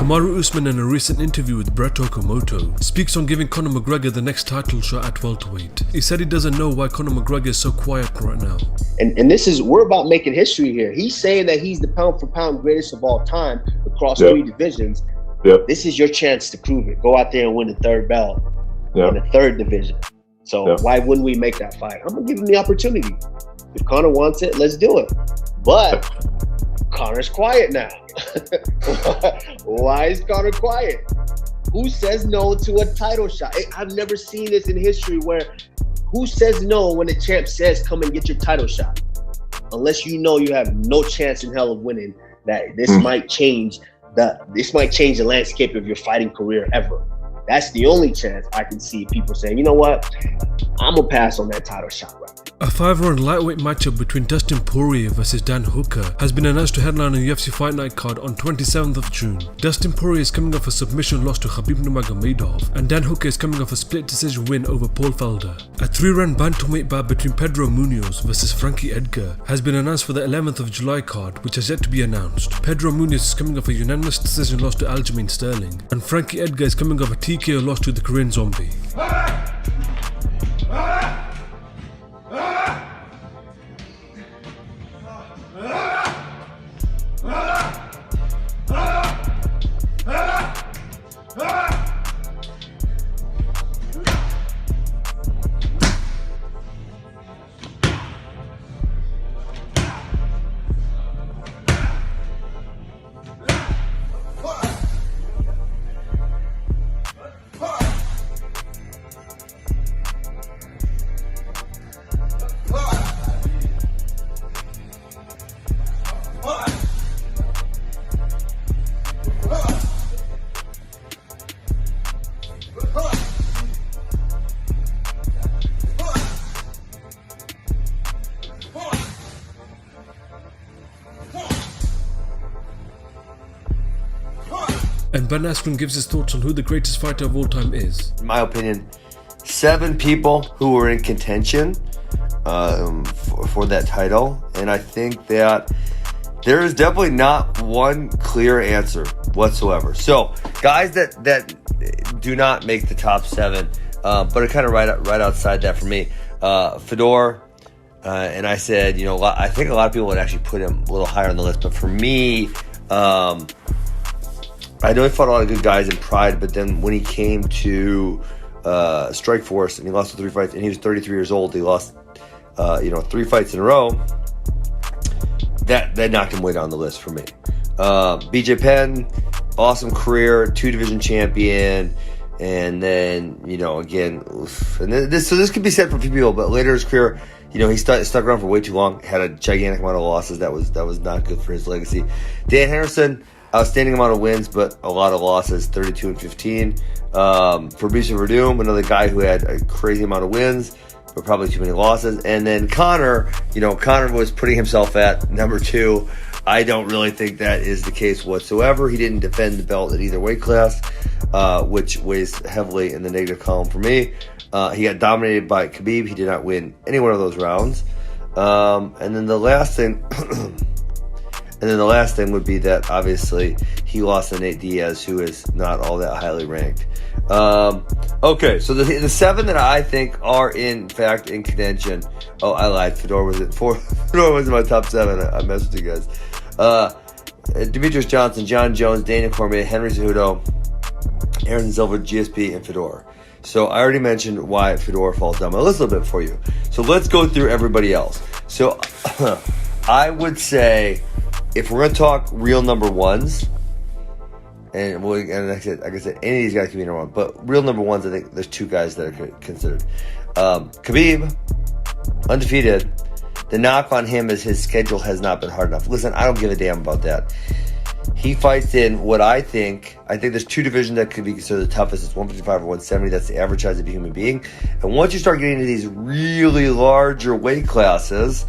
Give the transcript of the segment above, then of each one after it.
Kamaru Usman, in a recent interview with Brett Okamoto, speaks on giving Conor McGregor the next title shot at welterweight. He said he doesn't know why Conor McGregor is so quiet right now. And this is, we're about making history here. He's saying that he's the pound for pound greatest of all time across 3 divisions. This is your chance to prove it. Go out there and win the 3rd belt in the 3rd division. So why wouldn't we make that fight? I'm gonna give him the opportunity. If Conor wants it, let's do it. But Conor's quiet now. Why is Conor quiet? Who says no to a title shot? I've never seen this in history where who says no when the champ says come and get your title shot? Unless you know you have no chance in hell of winning, that this might change the landscape of your fighting career ever. That's the only chance I can see people saying, you know what, I'm gonna pass on that title shot right now. A 5-round lightweight matchup between Dustin Poirier versus Dan Hooker has been announced to headline a UFC Fight Night card on 27th of June. Dustin Poirier is coming off a submission loss to Khabib Nurmagomedov, and Dan Hooker is coming off a split decision win over Paul Felder. A 3-round bantamweight bout between Pedro Munhoz versus Frankie Edgar has been announced for the 11th of July card, which has yet to be announced. Pedro Munhoz is coming off a unanimous decision loss to Aljamain Sterling, and Frankie Edgar is coming off a TKO loss to the Korean Zombie. And Ben Askren gives his thoughts on who the greatest fighter of all time is. In my opinion, 7 people who were in contention for that title, and I think that there is definitely not one clear answer whatsoever. So guys that do not make the top 7, but are kind of right outside that for me. Fedor, and I said, you know, I think a lot of people would actually put him a little higher on the list, but for me, I know he fought a lot of good guys in Pride, but then when he came to Strikeforce and he lost the 3 fights, and he was 33 years old, he lost 3 fights in a row. That knocked him way down the list for me. BJ Penn, awesome career, 2-division champion, and then again, and this could be said for a few people, but later in his career, he stuck around for way too long, had a gigantic amount of losses. That was not good for his legacy. Dan Henderson, outstanding amount of wins, but a lot of losses, 32-15. Fabricio Verdum, another guy who had a crazy amount of wins, but probably too many losses. And then Conor, Conor was putting himself at number 2. I don't really think that is the case whatsoever. He didn't defend the belt at either weight class, which weighs heavily in the negative column for me. He got dominated by Khabib. He did not win any one of those rounds. And then the last thing... And then the last thing would be that, obviously, he lost to Nate Diaz, who is not all that highly ranked. Okay, so the 7 that I think are, in fact, in contention. Oh, I lied. Fedor was in my top 7. I messed with you guys. Demetrius Johnson, John Jones, Daniel Cormier, Henry Cejudo, Aaron Silva, GSP, and Fedor. So I already mentioned why Fedor falls down my list a little bit for you. So let's go through everybody else. So I would say, if we're going to talk real number 1s, and like I said, any of these guys can be number 1, but real number 1s, I think there's 2 guys that are considered. Khabib, undefeated. The knock on him is his schedule has not been hard enough. Listen, I don't give a damn about that. He fights in what I think there's 2 divisions that could be considered the toughest. It's 155 or 170. That's the average size of a human being. And once you start getting into these really larger weight classes,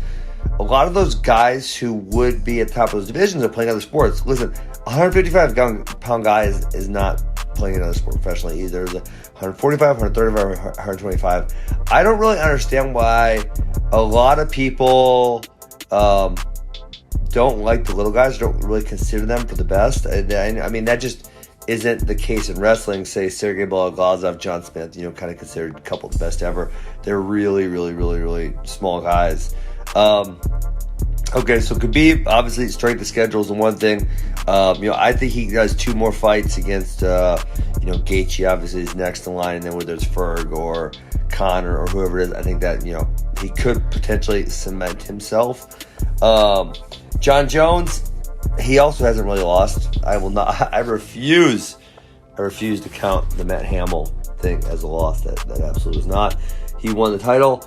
a lot of those guys who would be at the top of those divisions are playing other sports. Listen, 155-pound guy is not playing another sport professionally either. There's 145, 135, 125. I don't really understand why a lot of people don't like the little guys, don't really consider them for the best. I mean, that just isn't the case in wrestling. Say Sergey Beloglazov, John Smith, kind of considered a couple of the best ever. They're really, really, really, really small guys. Okay, so Khabib, obviously, strength of schedule is the one thing. I think he does 2 more fights against, Gaethje, obviously, is next in line, and then whether it's Ferg or Conor or whoever it is, I think that, he could potentially cement himself. John Jones, he also hasn't really lost. I refuse to count the Matt Hamill thing as a loss. That absolutely is not. He won the title.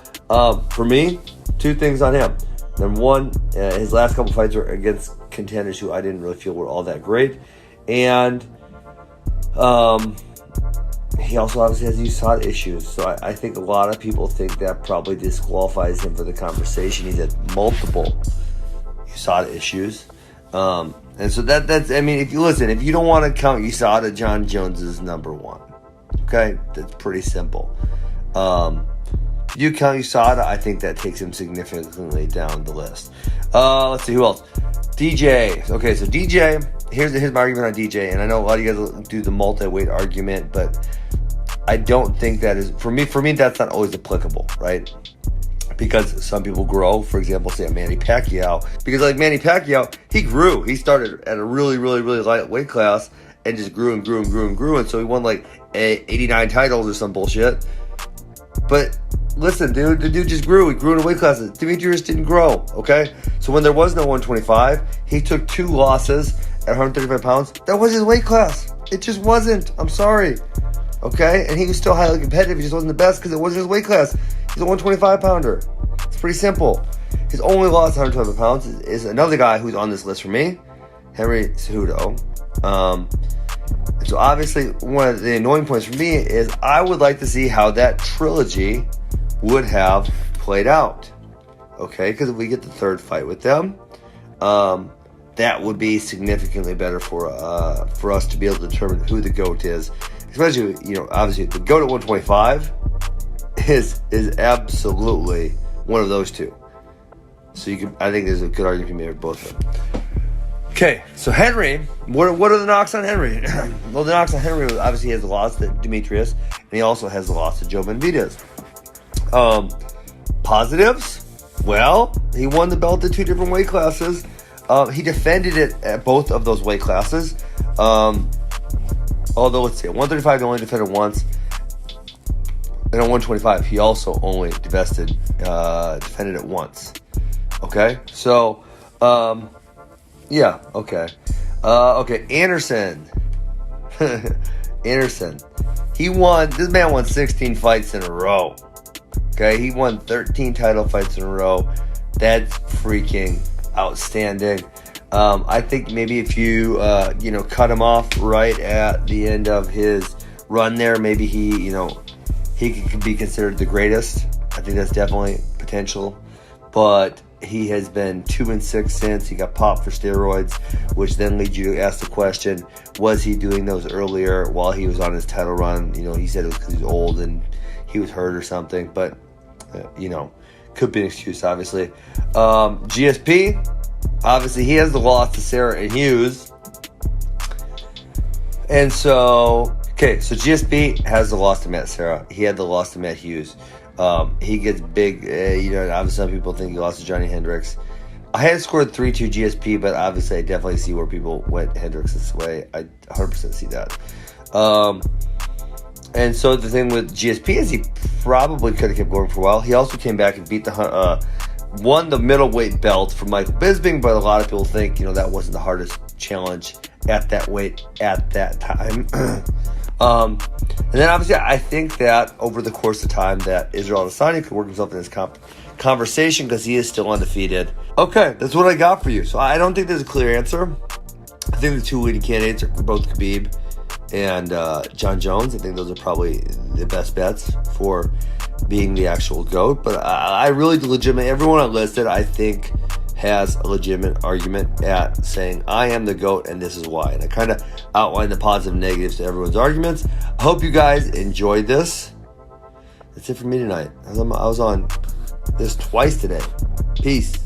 For me, 2 things on him. Number 1, his last couple fights were against contenders who I didn't really feel were all that great. And he also obviously has USADA issues. So I think a lot of people think that probably disqualifies him for the conversation. He's had multiple USADA issues. And so that's, if you don't want to count USADA, John Jones is number 1. Okay? That's pretty simple. If you count USADA, I think that takes him significantly down the list. Let's see, who else? DJ. Okay, so DJ, here's my argument on DJ, and I know a lot of you guys do the multi-weight argument, but I don't think that is, for me, that's not always applicable, right? Because some people grow, for example, say Manny Pacquiao, because like Manny Pacquiao, he grew. He started at a really, really, really light weight class and just grew and grew and grew and grew, and so he won like 89 titles or some bullshit. But listen, dude, the dude just grew. He grew in weight classes. Demetrius didn't grow, okay? So when there was no 125, he took 2 losses at 135 pounds. That was his weight class. It just wasn't. I'm sorry, okay? And he was still highly competitive. He just wasn't the best because it wasn't his weight class. He's a 125-pounder. It's pretty simple. His only loss at 125 pounds is another guy who's on this list for me, Henry Cejudo. So obviously, one of the annoying points for me is I would like to see how that trilogy would have played out. Okay, because if we get the 3rd fight with them, that would be significantly better for us to be able to determine who the GOAT is. Especially, obviously the GOAT at 125 is absolutely one of those 2. So I think there's a good argument to be made for both of them. Okay, so Henry, what are the knocks on Henry? Well, the knocks on Henry, obviously he has the loss to Demetrius, and he also has the loss to Joe Benavidez. Positives? Well, he won the belt at 2 different weight classes. He defended it at both of those weight classes. Although, let's see, at 135 he only defended once. And at 125 he also only defended it once. Okay, so, yeah, okay. Okay, Anderson. Anderson. This man won 16 fights in a row. Okay, he won 13 title fights in a row. That's freaking outstanding. I think maybe if you, cut him off right at the end of his run there, maybe he could be considered the greatest. I think that's definitely potential. But he has been 2-6 since. He got popped for steroids, which then leads you to ask the question, was he doing those earlier while he was on his title run? He said it was because he's old and he was hurt or something, but, could be an excuse, obviously. GSP, obviously he has the loss to Sarah and Hughes. And so GSP has the loss to Matt Serra. He had the loss to Matt Hughes. He gets big, obviously some people think he lost to Johnny Hendricks. I had scored 3-2 GSP, but obviously I definitely see where people went Hendricks' way. I 100% see that. And so the thing with GSP is he probably could have kept going for a while. He also came back and won the middleweight belt from Michael Bisping, but a lot of people think, that wasn't the hardest challenge at that weight at that time. And then obviously I think that over the course of time that Israel Adesanya could work himself in this conversation because he is still undefeated. Okay, that's what I got for you. So I don't think there's a clear answer. I think the 2 leading candidates are both Khabib and John Jones. I think those are probably the best bets for being the actual GOAT. But I really legitimately, everyone I listed, I think has a legitimate argument at saying, I am the GOAT and this is why. And I kind of outlined the positive and negatives to everyone's arguments. I hope you guys enjoyed this. That's it for me tonight. I was on this twice today. Peace.